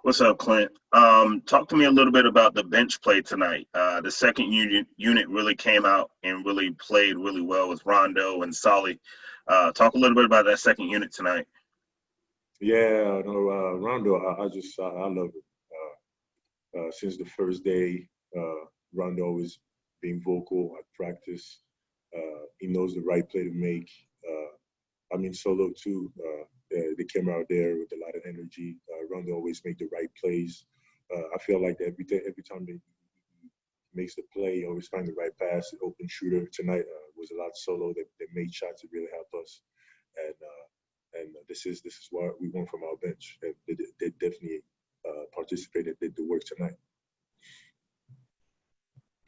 What's up, Clint? Talk to me a little bit about the bench play tonight. The second unit really came out and really played really well with Rondo and Solly. Talk a little bit about that second unit tonight. Yeah, no, Rondo, I love it. Since the first day, Rondo is being vocal at practice. He knows the right play to make. Solo too. They came out there with a lot of energy. Rondo always make the right plays. I feel like that every time he makes the play, he always find the right pass, the open shooter. Tonight was a lot solo. They made shots that really help us, and this is what we want from our bench. They definitely participated, did the work tonight.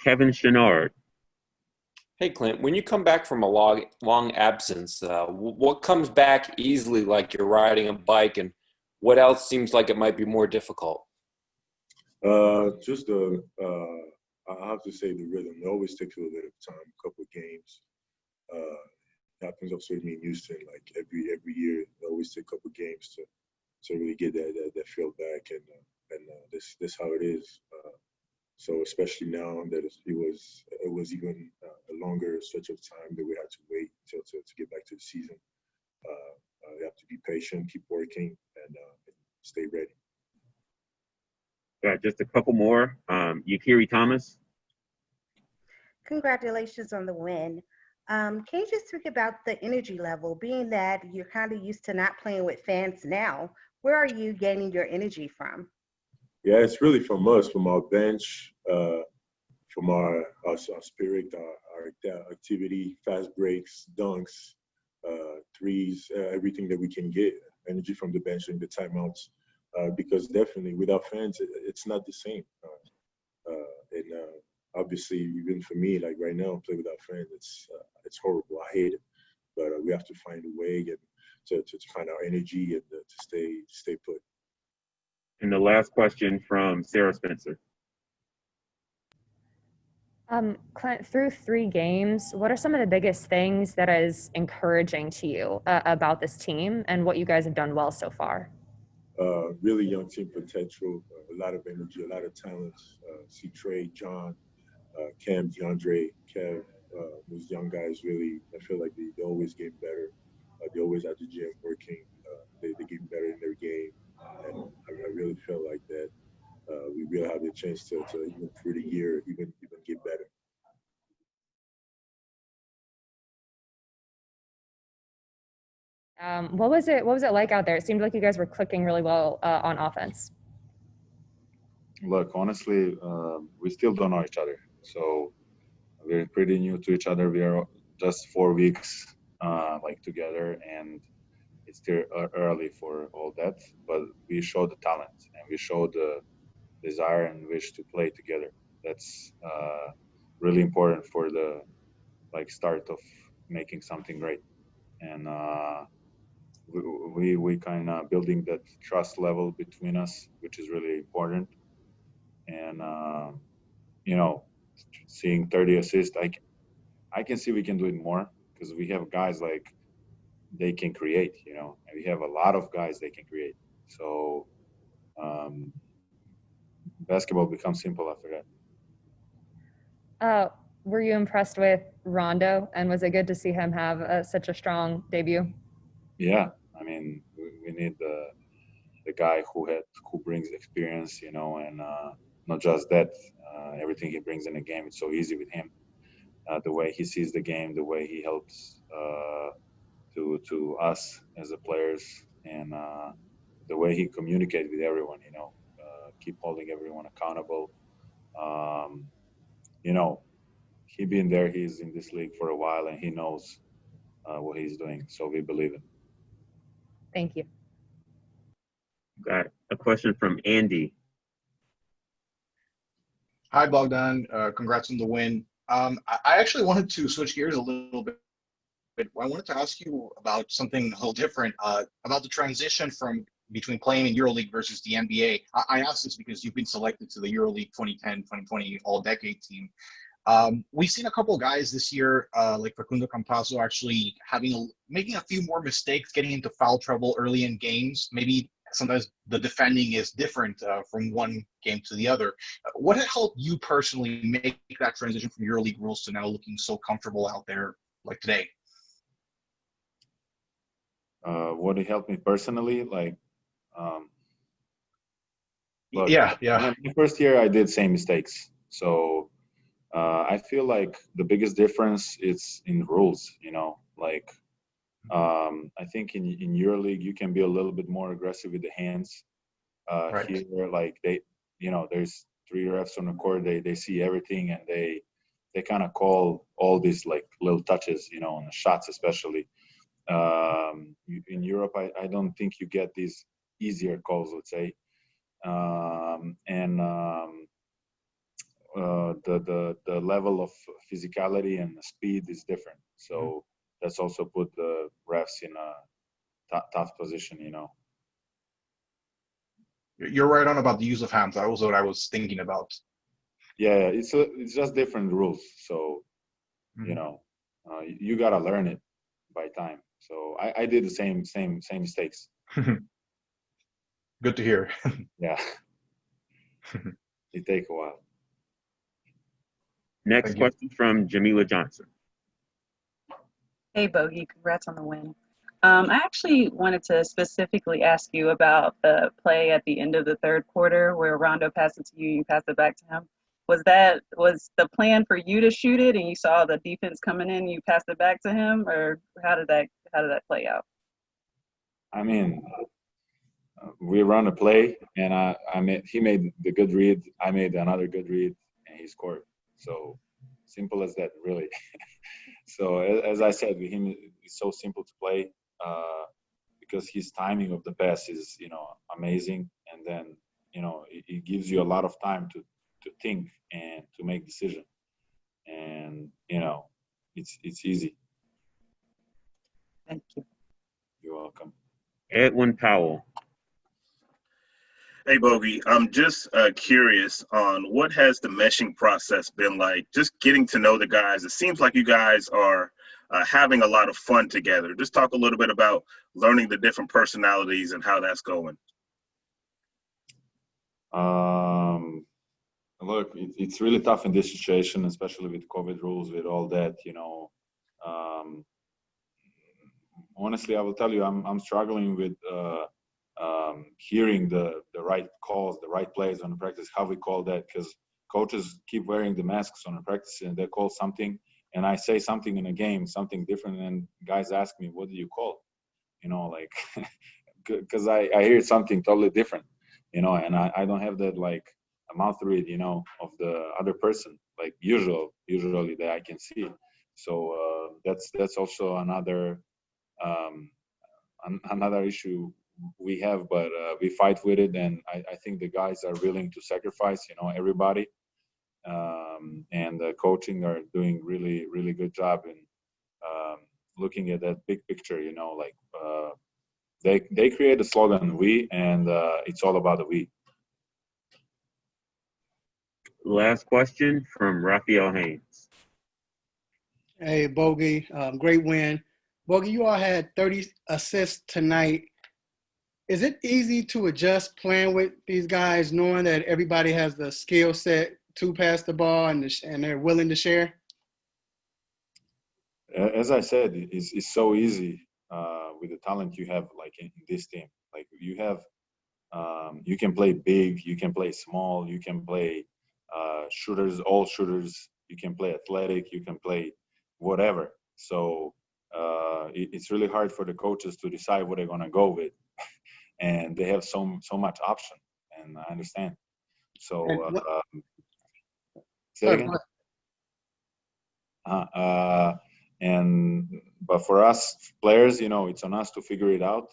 Kevin Chenard. Hey, Clint, when you come back from a long absence, what comes back easily like you're riding a bike, and what else seems like it might be more difficult? I have to say the rhythm. It always takes a little bit of time, a couple of games. It happens also to me in Houston, like every year. It always takes a couple of games to really get that feel back, and this how it is. So especially now that it was even a longer stretch of time that we had to wait to get back to the season. You have to be patient, keep working, and stay ready. Got just a couple more. Yakiri Thomas. Congratulations on the win. Can you just talk about the energy level, being that you're kind of used to not playing with fans now? Where are you gaining your energy from? Yeah, it's really from us, from our bench, from our spirit, our activity, fast breaks, dunks, threes, everything that we can get, energy from the bench and the timeouts. Because definitely without fans, it's not the same. Obviously, even for me, like right now, play without fans, it's horrible. I hate it, but we have to find a way to find our energy and to stay put. And the last question from Sarah Spencer. Clint, through 3 games, what are some of the biggest things that is encouraging to you about this team and what you guys have done well so far? Really young team potential, a lot of energy, a lot of talents. See Trey, John, Cam, DeAndre, Kev, those young guys really, I feel like they always get better. They always at the gym working. They get better in their game. And I really feel like that we really have the chance to even through the year, even get better. What was it like out there? It seemed like you guys were clicking really well on offense. Look, honestly, we still don't know each other. So we're pretty new to each other. We are just 4 weeks together, and it's still early for all that. But we showed the talent, and we showed the desire and wish to play together. That's really important for the start of making something great. And we kind of building that trust level between us, which is really important. And seeing 30 assists, I can see we can do it more because we have guys they can create, and we have a lot of guys they can create. So basketball becomes simple after that. Were you impressed with Rondo, and was it good to see him have such a strong debut? Yeah, I mean, we need the guy who brings experience, and not just that, everything he brings in the game. It's so easy with him. The way he sees the game, the way he helps to us as the players, and the way he communicates with everyone. Keep holding everyone accountable. He been there. He's in this league for a while, and he knows what he's doing. So we believe it. Thank you. Got a question from Andy. Hi, Bogdan. Congrats on the win. I actually wanted to switch gears a little bit. I wanted to ask you about something a little different, about the transition between playing in EuroLeague versus the NBA. I asked this because you've been selected to the EuroLeague 2010-2020 All-Decade team. We've seen a couple of guys this year, like Facundo Campazzo, actually making a few more mistakes, getting into foul trouble early in games, maybe sometimes the defending is different from one game to the other. What helped you personally make that transition from EuroLeague rules to now looking so comfortable out there like today? What helped me personally, like, look, Yeah. my first year I did same mistakes. So I feel like the biggest difference is in rules, like I think in EuroLeague you can be a little bit more aggressive with the hands. Right. Here, like there's 3 refs on the court. They see everything, and they kind of call all these like little touches, on the shots especially. In Europe, I don't think you get these easier calls, let's say. The level of physicality and speed is different. So that's also put the refs in a tough position, You're right on about the use of hands. That was what I was thinking about. Yeah, it's just different rules. So, you gotta learn it by time. So I did the same mistakes. Good to hear. Yeah, it take a while. Next question from Jamila Johnson. Hey, Bogey, congrats on the win. I actually wanted to specifically ask you about the play at the end of the third quarter where Rondo passed it to you, you passed it back to him. Was the plan for you to shoot it and you saw the defense coming in and you passed it back to him, or how did that play out? I mean, we run a play, and he made the good read. I made another good read, and he scored. So simple as that, really. So as I said, with him, it's so simple to play because his timing of the pass is, amazing, and then it gives you a lot of time to think and to make decision, and it's easy. Thank you. You're welcome. Edwin Powell. Hey, Bogey, I'm just curious on what has the meshing process been like, just getting to know the guys. It seems like you guys are having a lot of fun together. Just talk a little bit about learning the different personalities and how that's going. Look, it's really tough in this situation, especially with COVID rules, with all that, honestly, I will tell you, I'm struggling with hearing the right calls, the right plays on the practice, how we call that, because coaches keep wearing the masks on the practice and they call something, and I say something in a game, something different, and guys ask me, what do you call? Like, because I hear something totally different, and I don't have that, like, a mouth read, of the other person, like usually that I can see. So that's also another issue we have, but we fight with it, and I think the guys are willing to sacrifice, everybody, and the coaching are doing really, really good job in looking at that big picture, like they create a slogan, we, and it's all about the we. Last question from Raphael Haynes. Hey, Bogey, great win. Bogey, you all had 30 assists tonight. Is it easy to adjust playing with these guys, knowing that everybody has the skill set to pass the ball and they're willing to share? As I said, it's so easy with the talent you have, like in this team. Like you have, you can play big, you can play small, you can play shooters, all shooters. You can play athletic, you can play whatever. So it's really hard for the coaches to decide what they're gonna go with, and they have so much option. And I understand. So say again. But for us players, it's on us to figure it out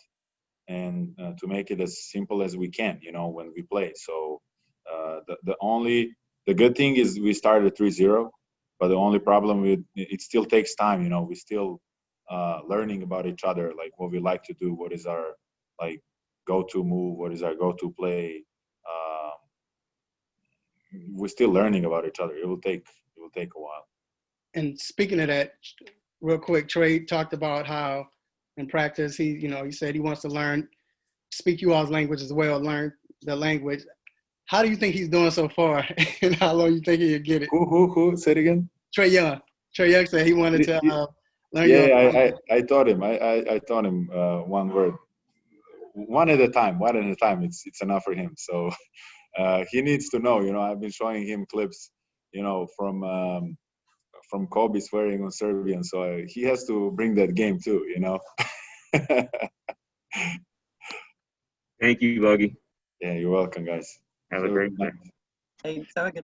and to make it as simple as we can, when we play. So the good thing is we started 3-0, but the only problem with it still takes time. We still learning about each other, like what we like to do, what is our like go-to move, what is our go-to play. We're still learning about each other. It will take a while. And speaking of that, real quick, Trey talked about how in practice he said he wants to learn speak you all's language as well, learn the language. How do you think he's doing so far, and how long you think he'll get it? Who? Say it again. Trae Young. Trae Young said he wanted to learn your Yeah, language. I taught him. I taught him one word, one at a time. One at a time. It's enough for him. So he needs to know. I've been showing him clips, from Kobe swearing on Serbian. So he has to bring that game too. Thank you, Bogey. Yeah, you're welcome, guys. Have a great night. Thanks. Have a good